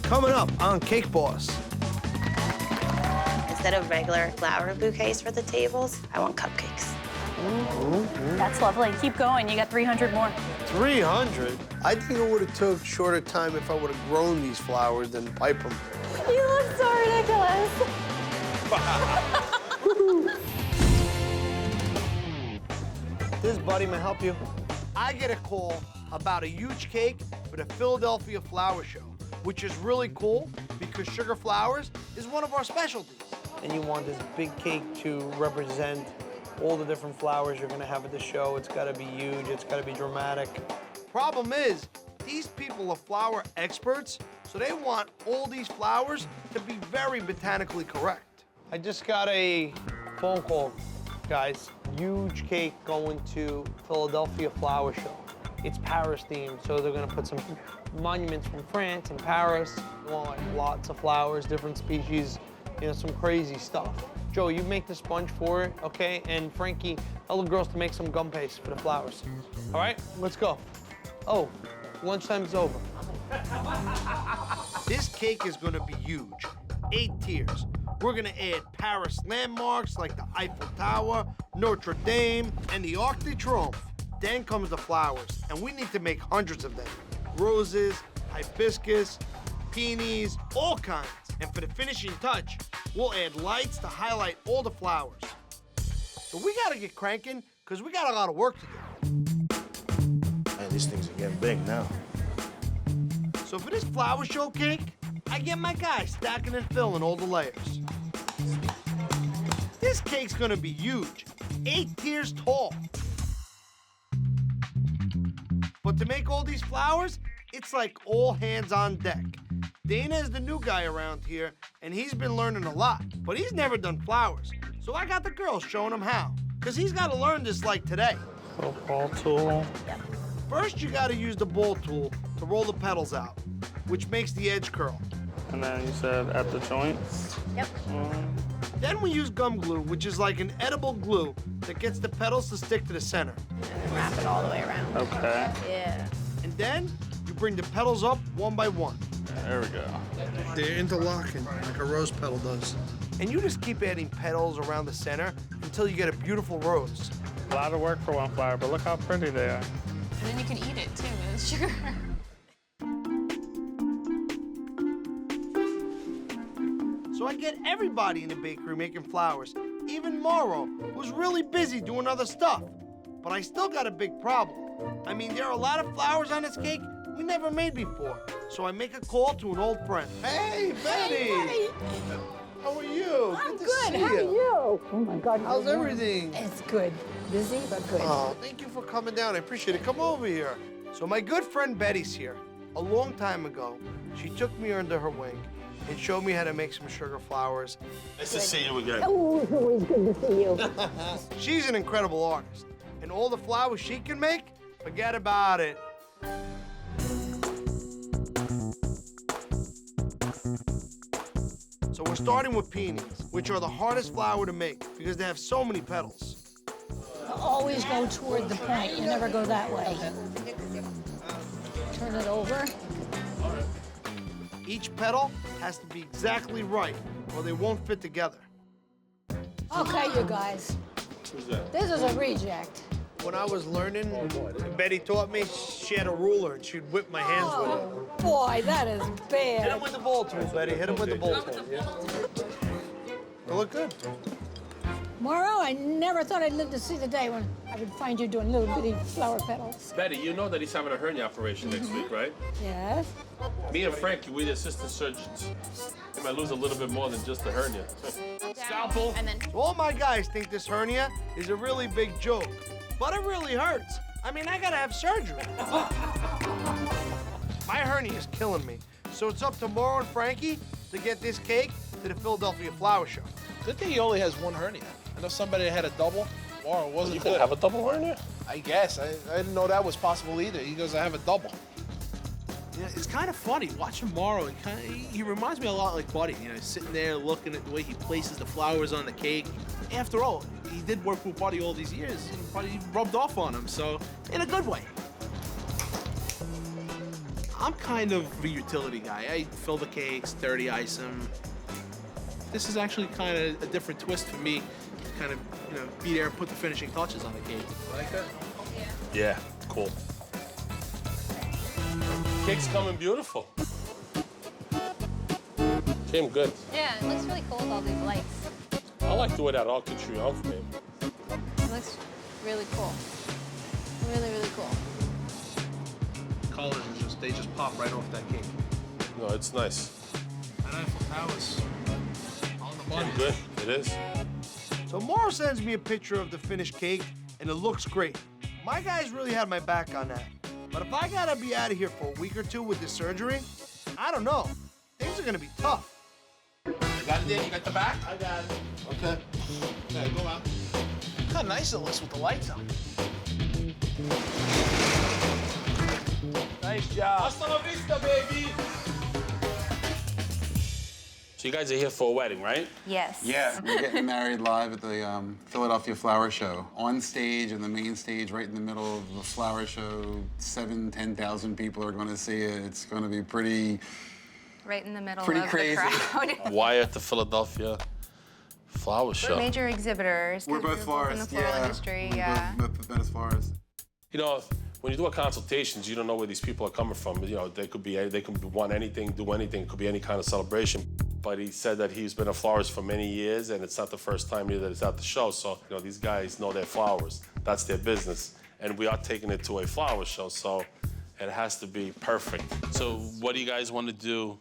Coming up on Cake Boss. Instead of regular flower bouquets for the tables, I want cupcakes. That's lovely. Keep going. You got 300 more. 300? I think it would have took shorter time if I would have grown these flowers than pipe them. You look so ridiculous. This buddy may help you. I get a call about a huge cake for the Philadelphia Flower Show, which is really cool because sugar flowers is one of our specialties. And you want this big cake to represent all the different flowers you're gonna have at the show. It's gotta be huge, it's gotta be dramatic. Problem is, these people are flower experts, so they want all these flowers to be very botanically correct. I just got a phone call, guys. Huge cake going to Philadelphia Flower Show. It's Paris themed, so they're gonna put some monuments from France and Paris. They want like lots of flowers, different species, you know, some crazy stuff. Joe, you make the sponge for it, okay? And Frankie, tell the girls to make some gum paste for the flowers. All right, let's go. Oh, lunchtime's over. This cake is gonna be huge. 8 tiers. We're gonna add Paris landmarks like the Eiffel Tower, Notre Dame, and the Arc de Triomphe. Then comes the flowers, and we need to make hundreds of them. Roses, hibiscus, peonies, all kinds. And for the finishing touch, we'll add lights to highlight all the flowers. So we gotta get cranking, because we got a lot of work to do. Man, these things are getting big now. So for this flower show cake, I get my guys stacking and filling all the layers. This cake's gonna be huge, 8 tiers tall. But to make all these flowers, it's like all hands on deck. Dana is the new guy around here, and he's been learning a lot, but he's never done flowers. So I got the girls showing him how, because he's got to learn this like today. Little ball tool. Yep. First, you got to use the ball tool to roll the petals out, which makes the edge curl. And then you said at the joints. Yep. Then we use gum glue, which is like an edible glue that gets the petals to stick to the center. And then wrap it all the way around. Okay. Yeah. And then you bring the petals up one by one. There we go. They're interlocking like a rose petal does. And you just keep adding petals around the center until you get a beautiful rose. A lot of work for one flower, but look how pretty they are. And then you can eat it too, it's sugar. So I get everybody in the bakery making flowers, even Morrow, who's really busy doing other stuff. But I still got a big problem. I mean, there are a lot of flowers on this cake we never made before. So I make a call to an old friend. Hey, Betty! Hey, How are you? I'm to good. see How are you? Oh my God. How's you're warm. everything? It's good. Busy, but good. Oh, thank you for coming down. I appreciate it. Come over here. So my good friend Betty's here. A long time ago, she took me under her wing and showed me how to make some sugar flowers. Nice to see you again. Oh, it's always good to see you. She's an incredible artist. And all the flowers she can make, forget about it. So we're starting with peonies, which are the hardest flower to make because they have so many petals. Always go toward the point. You never go that way. Turn it over. Each petal has to be exactly right or they won't fit together. Okay, you guys. This is a reject. When I was learning, Betty taught me, she had a ruler and she'd whip my hands with it. Oh, boy, that is Hit bad. him with the ball tool, Betty. Hit him with the ball tool. Yeah. They look good. Morrow, I never thought I'd live to see the day when I would find you doing little bitty flower petals. Betty, you know that he's having a hernia operation next week, right? Yes. Me and Frankie, we're the assistant surgeons. He might lose a little bit more than just the hernia. Scalpel. And then So all my guys think this hernia is a really big joke, but it really hurts. I mean, I gotta have surgery. My hernia is killing me. So it's up to Morrow and Frankie to get this cake to the Philadelphia Flower Show. Good thing he only has one hernia. I know somebody that had a double. Or it wasn't You good. can have a double hernia? I guess. I didn't know that was possible either. He goes, I have a double. Yeah, it's kind of funny watching Morrow. He reminds me a lot like Buddy. You know, sitting there looking at the way he places the flowers on the cake. After all, he did work with Buddy all these years, and Buddy rubbed off on him. So, in a good way. I'm kind of a utility guy. I fill the cakes, 30 ice them. This is actually kind of a different twist for me to kind of, be there and put the finishing touches on the cake. Like that? Yeah, cool. Cake's coming beautiful. Came good. Yeah, it looks really cool with all these lights. I like the way that all Catrion for me. It looks really cool. Really, really cool. Colors are they just pop right off that cake. No, it's nice. And Eiffel Tower's on the money. Came good, it is. So Morrow sends me a picture of the finished cake, and it looks great. My guys really had my back on that. But if I gotta be out of here for a week or two with this surgery, I don't know. Things are gonna be tough. You got it, Dan? You got the back? I got it. Okay. Okay, go out. Look how nice it looks with the lights on. Nice job. Hasta la vista, baby! So you guys are here for a wedding, right? Yes. Yeah, we're getting married live at the Philadelphia Flower Show. On stage, in the main stage, right in the middle of the flower show. 10,000 people are going to see it. It's going to be pretty Right in the middle Pretty of crazy. the crowd. Why at the Philadelphia Flower Show? We're major exhibitors. 'cause We're both in florists, the floral yeah. industry, We're yeah. both florists. You know, when you do a consultations, you don't know where these people are coming from. You know, they could want anything, do anything. It could be any kind of celebration. But he said that he's been a florist for many years, and it's not the first time that it's at the show. So, these guys know their flowers. That's their business. And we are taking it to a flower show, so it has to be perfect. So what do you guys want to do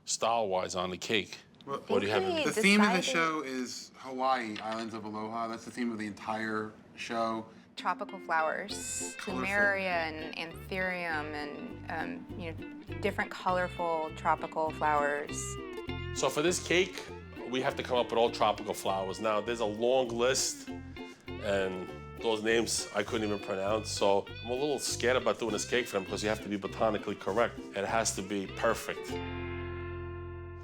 style-wise on the cake? What do you have in The theme of the show is Hawaii, Islands of Aloha. That's the theme of the entire show. Tropical flowers, plumeria and anthurium and different colorful tropical flowers. So for this cake, we have to come up with all tropical flowers. Now, there's a long list, and those names I couldn't even pronounce, so I'm a little scared about doing this cake for them because you have to be botanically correct. It has to be perfect.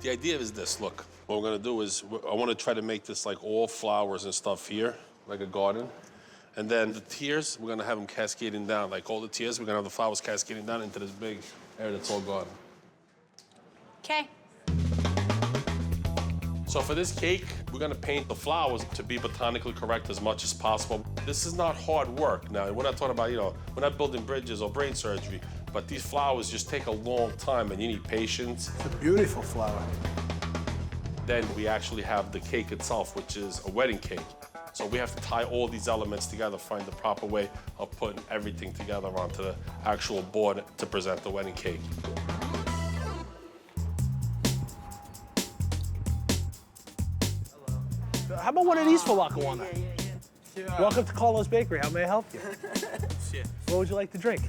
The idea is this, look, what we're gonna do is, I wanna try to make this like all flowers and stuff here, like a garden. And then the tiers, we're gonna have them cascading down. Like all the tiers, we're gonna have the flowers cascading down into this big area that's all garden. Okay. So for this cake, we're gonna paint the flowers to be botanically correct as much as possible. This is not hard work. Now, we're not talking about, we're not building bridges or brain surgery, but these flowers just take a long time and you need patience. It's a beautiful flower. Then we actually have the cake itself, which is a wedding cake. So we have to tie all these elements together, find the proper way of putting everything together onto the actual board to present the wedding cake. How about one of these for Lackawanna? Welcome to Carlos Bakery. How may I help you? What would you like to drink?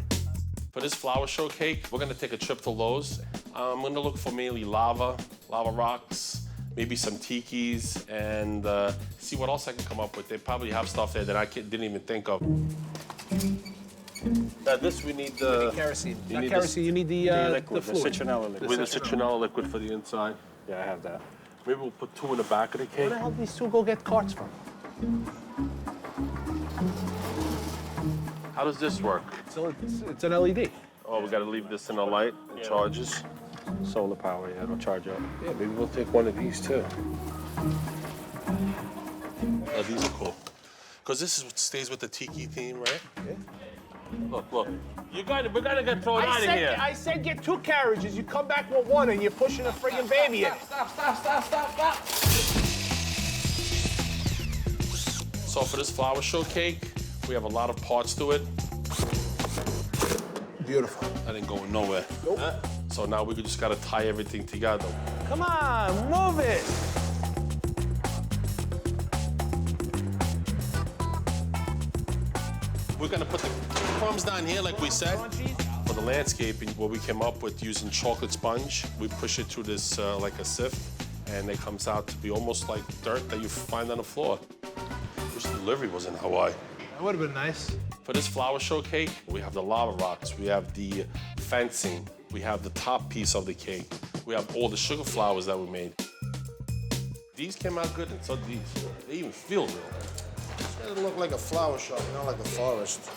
For this flower show cake, we're gonna take a trip to Lowe's. I'm gonna look for mainly lava rocks, maybe some tikis, and see what else I can come up with. They probably have stuff there that I didn't even think of. This we need the Kerosene. You Not need kerosene, you need the liquid, the fluid. citronella liquid. with the citronella liquid for the inside. Yeah, I have that. Maybe we'll put 2 in the back of the Where cake. the hell did these two go get carts from? How does this work? So it's an LED. Oh, we gotta leave this in the light. It charges. Solar power, yeah, it'll charge up. Yeah, maybe we'll take one of these too. Oh, these are cool. Because this is what stays with the tiki theme, right? Yeah. Look. We're gonna get thrown out of here. I said get 2 carriages. You come back with 1 and you're pushing a friggin' baby in. Stop. So for this flower show cake, we have a lot of parts to it. Beautiful. I didn't go nowhere. Nope. So now we just gotta tie everything together. Come on, move it. We're gonna put the crumbs down here, like we said. For the landscaping, what we came up with using chocolate sponge, we push it through this like a sieve, and it comes out to be almost like dirt that you find on the floor. Wish the delivery was in Hawaii. That would have been nice. For this flower show cake, we have the lava rocks, we have the fencing, we have the top piece of the cake, we have all the sugar flowers that we made. These came out good, and so did these. They even feel real. It doesn't look like a flower shop, not like a forest.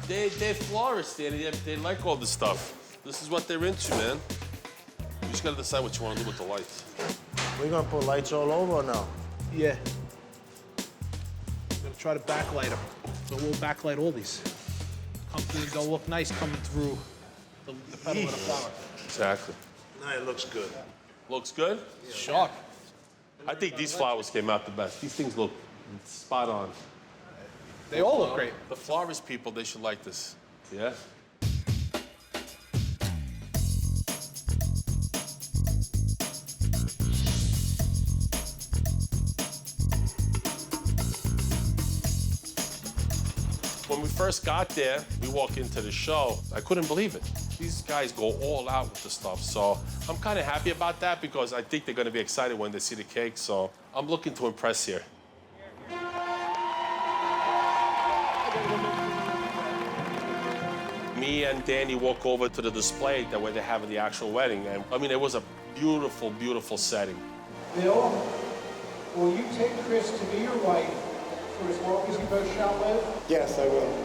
They're florists, they like all this stuff. This is what they're into, man. You just gotta decide what you want to do with the lights. We're gonna put lights all over now. Yeah. Gonna try to backlight them. So we'll backlight all these. They'll look nice coming through the petal of the flower. Exactly. No, it looks good. Looks good? Sharp. I think these flowers came out the best. These things look spot on. They all look great. The florist people, they should like this. Yeah? When we first got there, we walk into the show, I couldn't believe it. These guys go all out with the stuff, so I'm kind of happy about that because I think they're gonna be excited when they see the cake, so I'm looking to impress here. Me and Danny walk over to the display that where they have the actual wedding, and I mean, it was a beautiful, beautiful setting. Bill, will you take Chris to be your wife for as long as you both shall live? Yes, I will.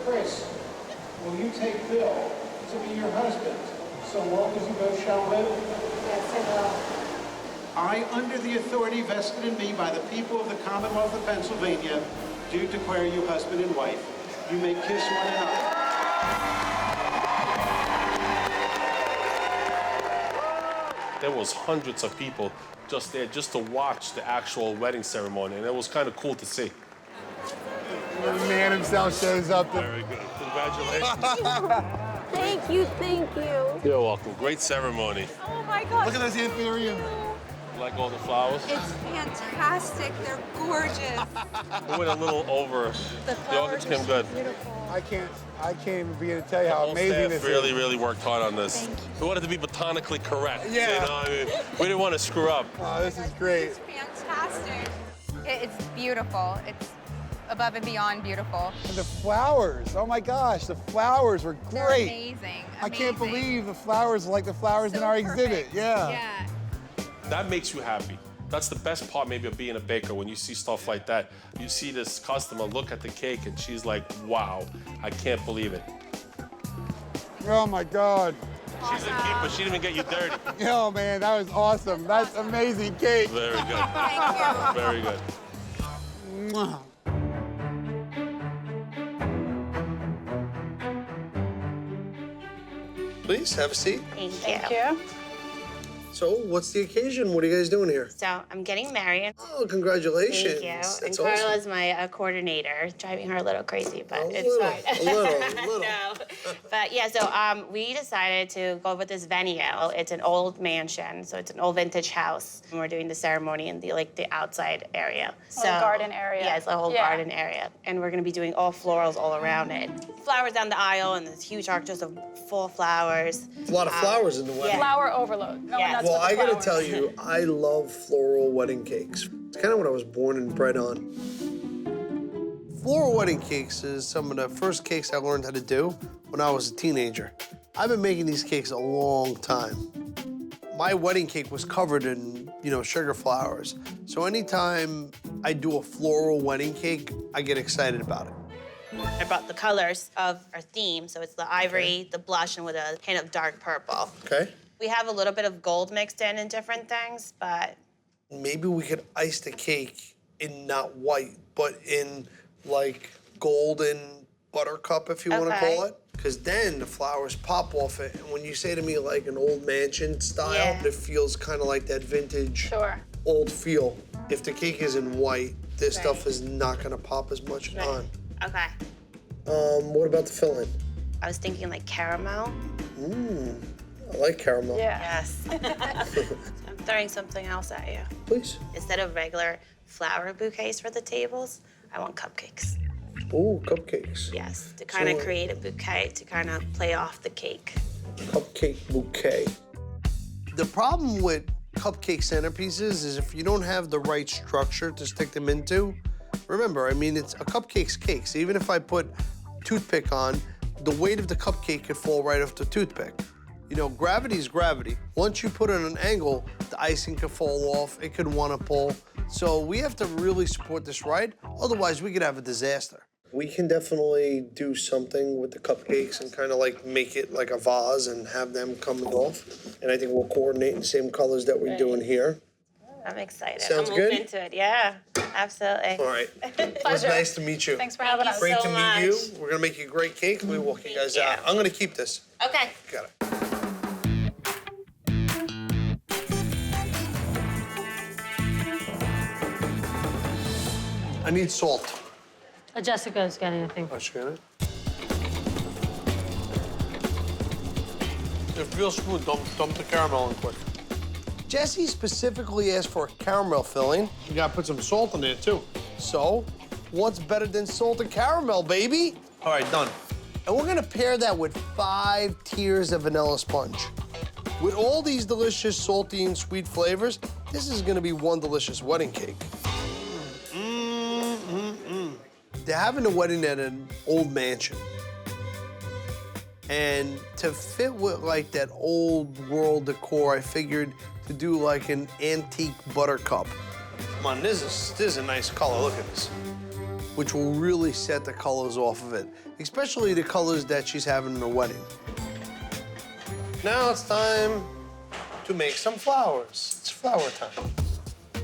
Chris, will you take Bill to be your husband so long as you both shall live? Yes, I will. I, under the authority vested in me by the people of the Commonwealth of Pennsylvania, do declare you husband and wife. You may kiss one another. There was hundreds of people just there just to watch the actual wedding ceremony, and it was kind of cool to see. The man himself shows up. Very good. Congratulations. Thank you, thank you. You're welcome. Great ceremony. Oh my God. Look at this anthurium. Like all the flowers? It's fantastic. They're gorgeous. We went a little over. The The orchids came good. I can't even begin to tell you how The whole amazing staff this really, is. really worked hard on this. Thank you. We wanted to be botanically correct. Yeah. You know, I mean, we didn't want to screw up. Oh, this is great. It's fantastic. It's beautiful. It's above and beyond beautiful. And the flowers, oh my gosh, the flowers were They're great. amazing. I can't believe the flowers like the flowers in our exhibit. Yeah. Yeah. That makes you happy. That's the best part maybe of being a baker, when you see stuff like that. You see this customer look at the cake and she's like, wow, I can't believe it. Oh my God. She's a keeper, she didn't even get you dirty. Oh man, that was awesome. That's amazing cake. Very good. Thank you. Very good. Mwah. Please have a seat. Thank you. So, what's the occasion? What are you guys doing here? So I'm getting married. Oh, congratulations. Thank you. That's and awesome. Carla's my coordinator, driving her a little crazy, but it's little, fine. a little. No. But yeah, so we decided to go with this venue. It's an old mansion, so it's an old vintage house. And we're doing the ceremony in the outside area. So garden area. Yeah, it's a whole Yeah. garden area. And we're gonna be doing all florals all around it. Flowers down the aisle and this huge arches of full flowers. A lot of flowers in the wedding. Yeah. Flower overload. Going Yeah. nuts Well, with the I gotta flowers. tell you, I love floral wedding cakes. It's kind of what I was born and bred on. Floral wedding cakes is some of the first cakes I learned how to do when I was a teenager. I've been making these cakes a long time. My wedding cake was covered in, sugar flowers. So anytime I do a floral wedding cake, I get excited about it. I brought the colors of our theme, so it's the ivory, the blush, and with a hint of dark purple. Okay? We have a little bit of gold mixed in different things, but Maybe we could ice the cake in not white, but in like golden buttercup, if you want to Okay. call it. Because then the flowers pop off it. And when you say to me like an old mansion style, Yeah. it feels kind of like that vintage Sure. old feel. If the cake is in white, this Right. stuff is not going to pop as much on. okay. What about the filling? I was thinking like caramel. I like caramel. Yeah. Yes. I'm throwing something else at you. Please. Instead of regular flower bouquets for the tables, I want cupcakes. Ooh, cupcakes. Yes, to kind of So- create a bouquet to kind of play off the cake. Cupcake bouquet. The problem with cupcake centerpieces is if you don't have the right structure to stick them into, remember, I mean, it's a cupcake's cake. So even if I put toothpick on, the weight of the cupcake could fall right off the toothpick. Gravity is gravity. Once you put it on an angle, the icing could fall off, it could want to pull. So we have to really support this right, otherwise we could have a disaster. We can definitely do something with the cupcakes and kind of like make it like a vase and have them coming off. And I think we'll coordinate in the same colors that we're doing here. I'm excited. Sounds I'm good? moving into it. Yeah, absolutely. All right. It was nice to meet you. Thanks for having us. Great so to meet much. you. We're gonna make you a great cake. We walk you guys out. I'm gonna keep this. Okay. Got it. I need salt. Jessica's getting, I think. Oh, she got it? It feels smooth. Dump the caramel in quick. Jesse specifically asked for a caramel filling. You gotta put some salt in there, too. So, what's better than salt and caramel, baby? All right, done. And we're gonna pair that with 5 tiers of vanilla sponge. With all these delicious salty and sweet flavors, this is gonna be one delicious wedding cake. They're having a wedding at an old mansion. And to fit with like that old world decor, I figured to do like an antique buttercup. Come on, this is a nice color, look at this. Which will really set the colors off of it, especially the colors that she's having in her wedding. Now it's time to make some flowers. It's flower time.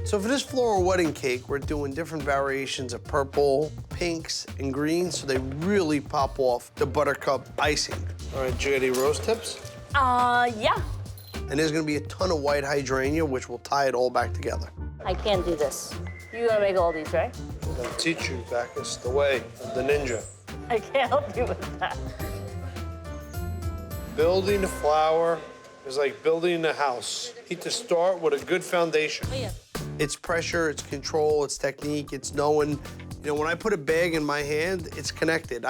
So for this floral wedding cake, we're doing different variations of purple, pinks, and greens, so they really pop off the buttercup icing. All right, you got any rose tips? Yeah. And there's gonna be a ton of white hydrangea, which will tie it all back together. I can't do this. You're gonna make all these, right? I'm gonna teach you, Bacchus, the way of the ninja. I can't help you with that. Building a flower is like building a house. You need to start with a good foundation. Oh, yeah. It's pressure, it's control, it's technique, it's knowing. You know, when I put a bag in my hand, it's connected.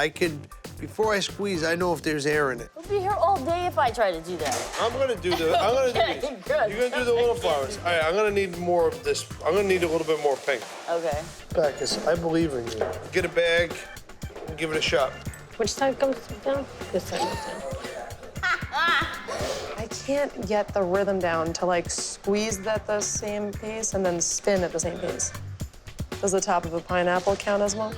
Before I squeeze, I know if there's air in it. We'll be here all day if I try to do that. I'm gonna do these. Good. You're gonna do the little flowers. All right, I'm gonna need more of this. I'm gonna need a little bit more pink. Okay. Bacchus, I believe in you. Get a bag and give it a shot. Which side comes down? This side goes down. I can't get the rhythm down to like squeeze at the same pace and then spin at the same pace. Does the top of a pineapple count as well?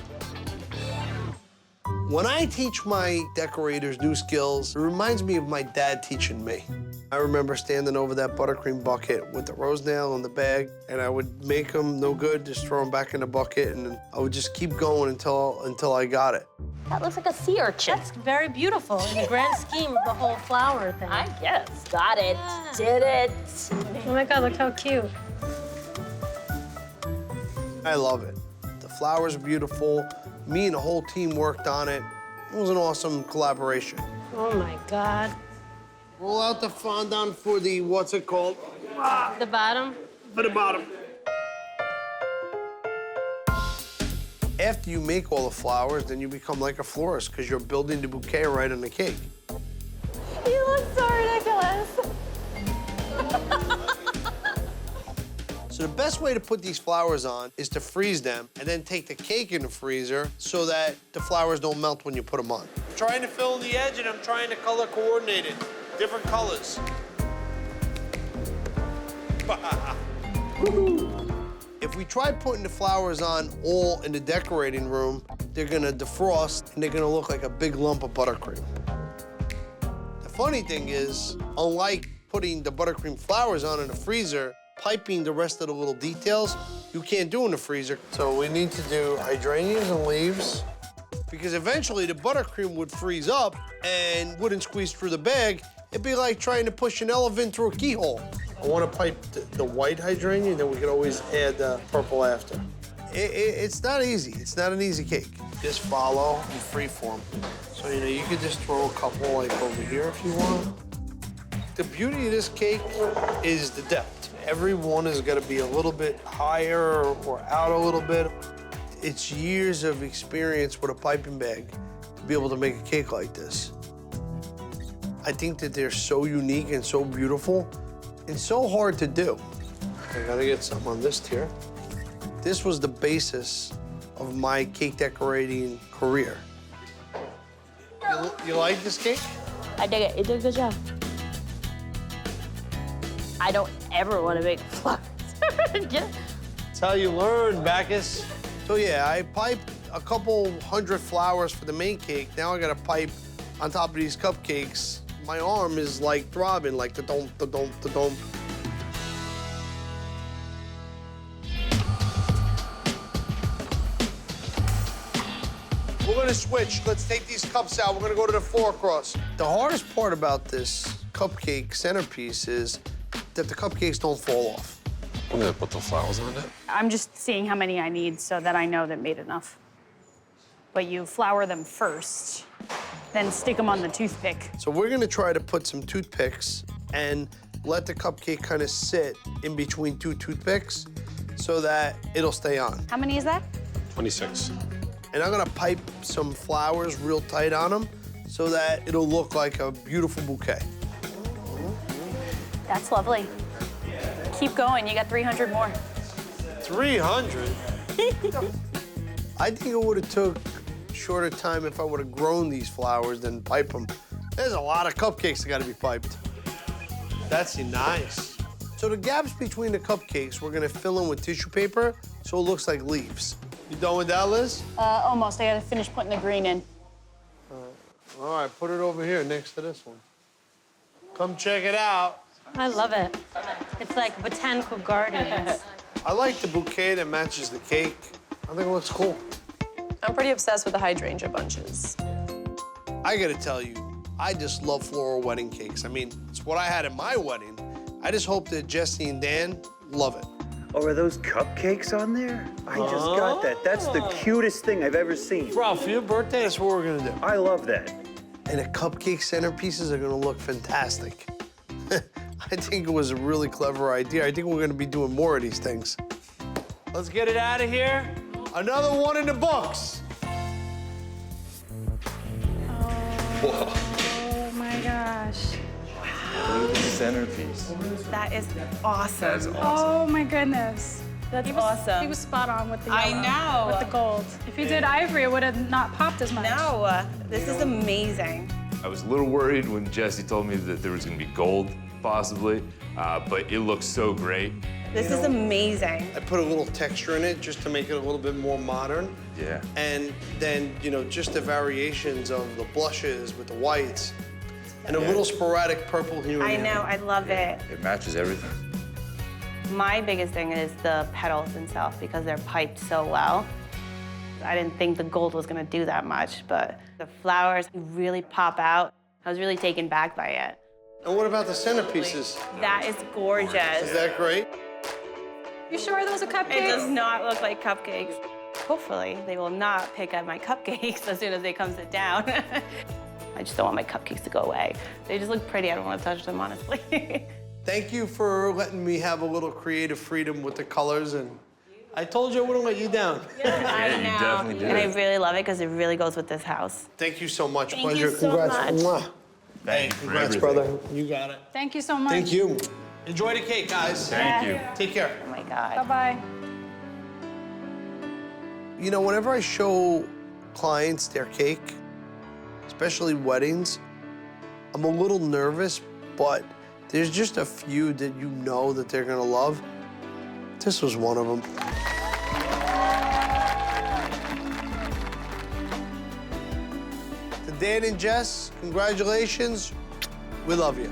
When I teach my decorators new skills, it reminds me of my dad teaching me. I remember standing over that buttercream bucket with the rose nail in the bag, and I would make them no good, just throw them back in the bucket, and I would just keep going until I got it. That looks like a sea urchin. That's very beautiful in the grand scheme of the whole flower thing. I guess. Got it. Yeah. Did it. Oh my God, look how cute. I love it. The flowers are beautiful. Me and the whole team worked on it. It was an awesome collaboration. Oh my God. Roll out the fondant for the, what's it called? The bottom? For the bottom. After you make all the flowers, then you become like a florist because you're building the bouquet right on the cake. You look so ridiculous. So the best way to put these flowers on is to freeze them and then take the cake in the freezer so that the flowers don't melt when you put them on. I'm trying to fill in the edge and I'm trying to color coordinate it. Different colors. If we try putting the flowers on all in the decorating room, they're gonna defrost and they're gonna look like a big lump of buttercream. The funny thing is, unlike putting the buttercream flowers on in the freezer, piping the rest of the little details, you can't do in the freezer. So we need to do hydrangeas and leaves because eventually the buttercream would freeze up and wouldn't squeeze through the bag. It'd be like trying to push an elephant through a keyhole. I want to pipe the white hydrangea, then we can always add the purple after. It's not easy. It's not an easy cake. Just follow in free form. So, you know, you could just throw a couple like over here if you want. The beauty of this cake is the depth. Every one is gonna be a little bit higher or out a little bit. It's years of experience with a piping bag to be able to make a cake like this. I think that they're so unique and so beautiful and so hard to do. I gotta get some on this tier. This was the basis of my cake decorating career. You like this cake? I dig it. You did a good job. I don't ever want to make flowers again. That's how you learn, Bacchus. So yeah, I piped a couple hundred flowers for the main cake. Now I got a pipe on top of these cupcakes. My arm is like throbbing, like da-dum, da-dum, da-dum. We're gonna switch. Let's take these cups out. We're gonna go to the 4-across. The hardest part about this cupcake centerpiece is that the cupcakes don't fall off. I'm gonna put the flowers on it. I'm just seeing how many I need so that I know that made enough. But you flour them first, then stick them on the toothpick. So we're gonna try to put some toothpicks and let the cupcake kind of sit in between 2 toothpicks so that it'll stay on. How many is that? 26. And I'm gonna pipe some flowers real tight on them so that it'll look like a beautiful bouquet. That's lovely. Keep going, you got 300 more. 300? I think it would have took shorter time if I would have grown these flowers than pipe them. There's a lot of cupcakes that gotta be piped. That's nice. So the gaps between the cupcakes, we're gonna fill in with tissue paper so it looks like leaves. You done with that, Liz? Almost, I gotta finish putting the green in. All right, put it over here next to this one. Come check it out. I love it. It's like botanical gardens. I like the bouquet that matches the cake. I think it looks cool. I'm pretty obsessed with the hydrangea bunches. I gotta tell you, I just love floral wedding cakes. I mean, it's what I had at my wedding. I just hope that Jesse and Dan love it. Oh, are those cupcakes on there? I just got that. That's the cutest thing I've ever seen. Bro, for your birthday, that's what we're gonna do. I love that. And the cupcake centerpieces are gonna look fantastic. I think it was a really clever idea. I think we're gonna be doing more of these things. Let's get it out of here. Another one in the books. Oh my gosh. Look at the centerpiece. That is awesome. That's awesome. Oh my goodness. That's awesome. He was spot on with the I yellow, know. with the gold. If you did ivory, it would have not popped as much. No, this is amazing. I was a little worried when Jesse told me that there was gonna be gold, possibly, but it looks so great. This is amazing. I put a little texture in it just to make it a little bit more modern. Yeah. And then, you know, just the variations of the blushes with the whites and a little sporadic purple here and I there. know, I love it. It matches everything. My biggest thing is the petals themselves because they're piped so well. I didn't think the gold was gonna do that much, but the flowers really pop out. I was really taken back by it. And what about the centerpieces? That is gorgeous. Is that great? You sure those are cupcakes? It does not look like cupcakes. Hopefully, they will not pick up my cupcakes as soon as they come sit down. I just don't want my cupcakes to go away. They just look pretty. I don't want to touch them, honestly. Thank you for letting me have a little creative freedom with the colors, and I told you I wouldn't let you down. I know. You definitely did. And I really love it because it really goes with this house. Thank you so much. Thank Pleasure. you so Congrats. much. Mwah. Thank you for Congrats, everything. brother. You got it. Thank you so much. Thank you. Enjoy the cake, guys. Thank you. Take care. Oh my God. Bye-bye. You know, whenever I show clients their cake, especially weddings, I'm a little nervous, but there's just a few that you know that they're gonna love. This was one of them. To Dan and Jess, congratulations. We love you.